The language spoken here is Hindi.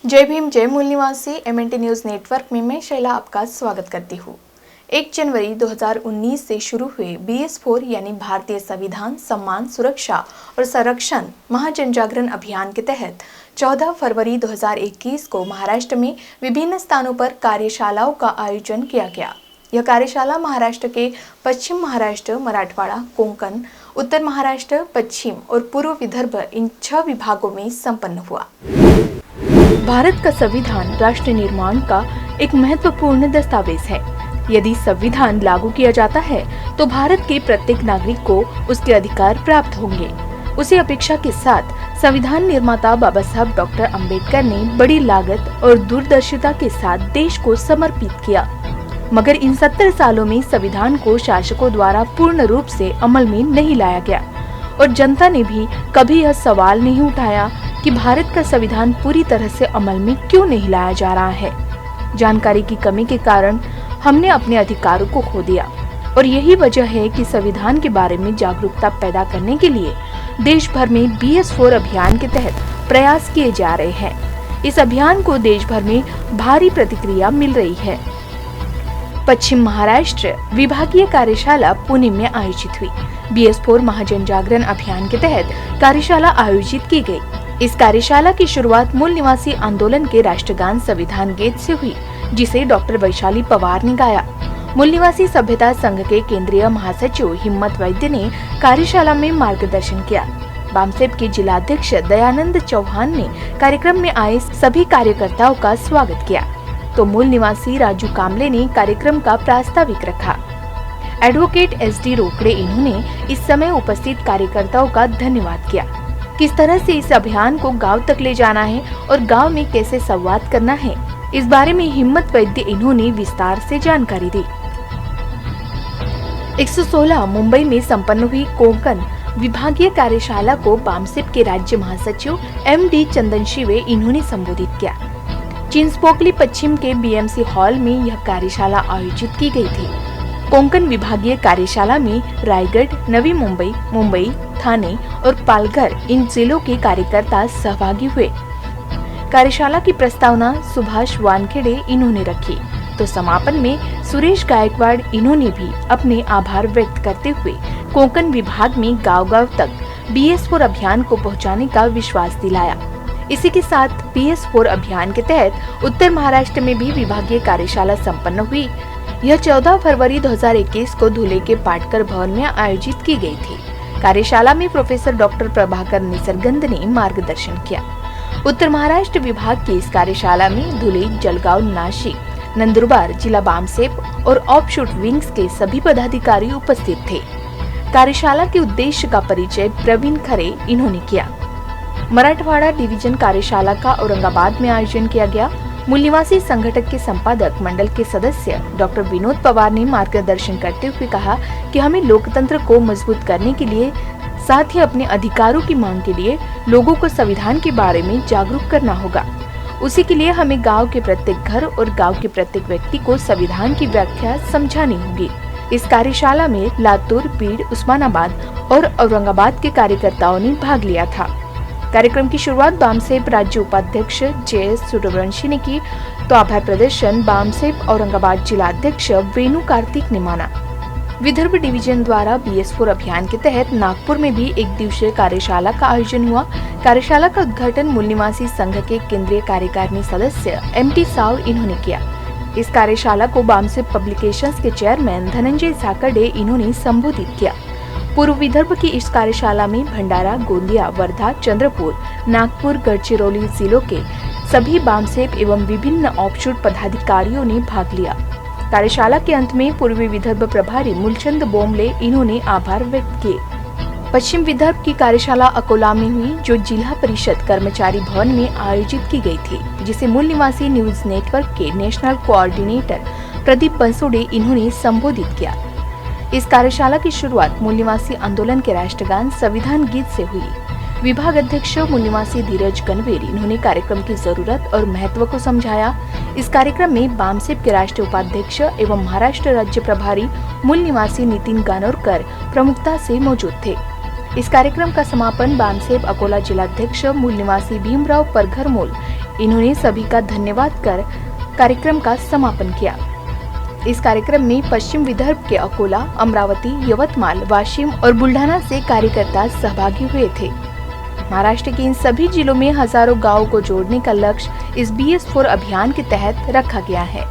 जय भीम जय मूल निवासी MNT न्यूज नेटवर्क में मैं शैला आपका स्वागत करती हूँ। 1 जनवरी 2019 से शुरू हुए BS4 यानी भारतीय संविधान सम्मान सुरक्षा और संरक्षण महाजनजागरण अभियान के तहत 14 फरवरी 2021 को महाराष्ट्र में विभिन्न स्थानों पर कार्यशालाओं का आयोजन किया गया। यह कार्यशाला महाराष्ट्र के पश्चिम महाराष्ट्र, मराठवाड़ा, कोंकण, उत्तर महाराष्ट्र, पश्चिम और पूर्व विदर्भ इन 6 विभागों में संपन्न हुआ। भारत का संविधान राष्ट्र निर्माण का एक महत्वपूर्ण दस्तावेज है। यदि संविधान लागू किया जाता है तो भारत के प्रत्येक नागरिक को उसके अधिकार प्राप्त होंगे। उसी अपेक्षा के साथ संविधान निर्माता बाबा साहब डॉक्टर अंबेडकर ने बड़ी लागत और दूरदर्शिता के साथ देश को समर्पित किया। मगर इन 70 सालों में संविधान को शासकों द्वारा पूर्ण रूप से अमल में नहीं लाया गया और जनता ने भी कभी यह सवाल नहीं उठाया कि भारत का संविधान पूरी तरह से अमल में क्यों नहीं लाया जा रहा है। जानकारी की कमी के कारण हमने अपने अधिकारों को खो दिया और यही वजह है कि संविधान के बारे में जागरूकता पैदा करने के लिए देश भर में BS4 अभियान के तहत प्रयास किए जा रहे हैं। इस अभियान को देश भर में भारी प्रतिक्रिया मिल रही है। पश्चिम महाराष्ट्र विभागीय कार्यशाला पुणे में आयोजित हुई। BS4 महाजनजागरण अभियान के तहत कार्यशाला आयोजित की गई। इस कार्यशाला की शुरुआत मूल निवासी आंदोलन के राष्ट्रगान संविधान गीत से हुई, जिसे डॉक्टर वैशाली पवार ने गाया। मूल निवासी सभ्यता संघ के केंद्रीय महासचिव हिम्मत वैद्य ने कार्यशाला में मार्गदर्शन किया। बामसेप के जिलाध्यक्ष दयानंद चौहान ने कार्यक्रम में आए सभी कार्यकर्ताओं का स्वागत किया, तो मूल निवासी राजू कामले ने कार्यक्रम का प्रास्ताविक रखा। एडवोकेट SD रोकड़े इन्होंने इस समय उपस्थित कार्यकर्ताओं का धन्यवाद किया। किस तरह से इस अभियान को गांव तक ले जाना है और गांव में कैसे संवाद करना है, इस बारे में हिम्मत वैद्य इन्होंने विस्तार से जानकारी दी। 116 मुंबई में संपन्न हुई कोंकण विभागीय कार्यशाला को बामसेप के राज्य महासचिव MD चंदन शिवे इन्होंने संबोधित किया। चिंचपोकली पश्चिम के BMC हॉल में यह कार्यशाला आयोजित की गई थी। कोंकण विभागीय कार्यशाला में रायगढ़, नवी मुंबई, मुंबई, ठाणे और पालघर इन जिलों के कार्यकर्ता सहभागी हुए। कार्यशाला की प्रस्तावना सुभाष वानखेड़े इन्होंने रखी, तो समापन में सुरेश गायकवाड़ इन्होंने भी अपने आभार व्यक्त करते हुए कोंकण विभाग में गांव-गांव तक BS4 अभियान को पहुंचाने का विश्वास दिलाया। इसी के साथ BS4 अभियान के तहत उत्तर महाराष्ट्र में भी विभागीय कार्यशाला संपन्न हुई। यह 14 फरवरी 2021 को धुले के पाटकर भवन में आयोजित की गई थी। कार्यशाला में प्रोफेसर डॉक्टर प्रभाकर निसर्गंध ने मार्गदर्शन किया। उत्तर महाराष्ट्र विभाग की इस कार्यशाला में धुले, जलगांव, नाशिक, नंदुरबार जिला बामसेप और ऑफशूट विंग्स के सभी पदाधिकारी उपस्थित थे। कार्यशाला के उद्देश्य का परिचय प्रवीण खरे इन्होंने किया। मराठवाड़ा डिवीजन कार्यशाला का औरंगाबाद में आयोजन किया गया। मूल निवासी संगठक के संपादक मंडल के सदस्य डॉक्टर विनोद पवार ने मार्गदर्शन करते हुए कहा कि हमें लोकतंत्र को मजबूत करने के लिए साथ ही अपने अधिकारों की मांग के लिए लोगों को संविधान के बारे में जागरूक करना होगा। उसी के लिए हमें गांव के प्रत्येक घर और गांव के प्रत्येक व्यक्ति को संविधान की व्याख्या समझानी होगी। इस कार्यशाला में लातूर, बीड, उस्मानाबाद और औरंगाबाद के कार्यकर्ताओं ने भाग लिया था। कार्यक्रम की शुरुआत बामसेप राज्य उपाध्यक्ष JS सूर्यवंशी ने की, तो आभार प्रदर्शन बामसेप औरंगाबाद जिला अध्यक्ष वेणु कार्तिक ने माना। विदर्भ डिवीजन द्वारा BS4 अभियान के तहत नागपुर में भी एक दिवसीय कार्यशाला का आयोजन हुआ। कार्यशाला का उद्घाटन मूल निवासी संघ के केंद्रीय कार्यकारिणी सदस्य MT साव इन्होंने किया। इस कार्यशाला को बामसेप पब्लिकेशंस के चेयरमैन धनंजय साकर्डे इन्होंने संबोधित किया। पूर्व विदर्भ की इस कार्यशाला में भंडारा, गोंदिया, वर्धा, चंद्रपुर, नागपुर, गढ़चिरौली जिलों के सभी बामसेप एवं विभिन्न ऑफशूट पदाधिकारियों ने भाग लिया। कार्यशाला के अंत में पूर्वी विदर्भ प्रभारी मूलचंद बोमले इन्होंने आभार व्यक्त किए। पश्चिम विदर्भ की कार्यशाला अकोला में हुई, जो जिला परिषद कर्मचारी भवन में आयोजित की गई थी, जिसे मूल निवासी न्यूज नेटवर्क के नेशनल कोऑर्डिनेटर प्रदीप बंसोड़े इन्होंने संबोधित किया। इस कार्यशाला की शुरुआत मूल निवासी आंदोलन के राष्ट्रगान संविधान गीत से हुई। विभाग अध्यक्ष मूल निवासी धीरज कनवेर इन्होंने कार्यक्रम की जरूरत और महत्व को समझाया। इस कार्यक्रम में बामसेप के राष्ट्रीय उपाध्यक्ष एवं महाराष्ट्र राज्य प्रभारी मूल निवासी नितिन गानोरकर प्रमुखता से मौजूद थे। इस कार्यक्रम का समापन बामसेप अकोला जिलाध्यक्ष मूल निवासी भीमराव परघरमोल इन्होंने सभी का धन्यवाद कर कार्यक्रम का समापन किया। इस कार्यक्रम में पश्चिम विदर्भ के अकोला, अमरावती, यवतमाल, वाशिम और बुल्ढाना से कार्यकर्ता सहभागी हुए थे। महाराष्ट्र के इन सभी जिलों में हजारों गांवों को जोड़ने का लक्ष्य इस BS4 अभियान के तहत रखा गया है।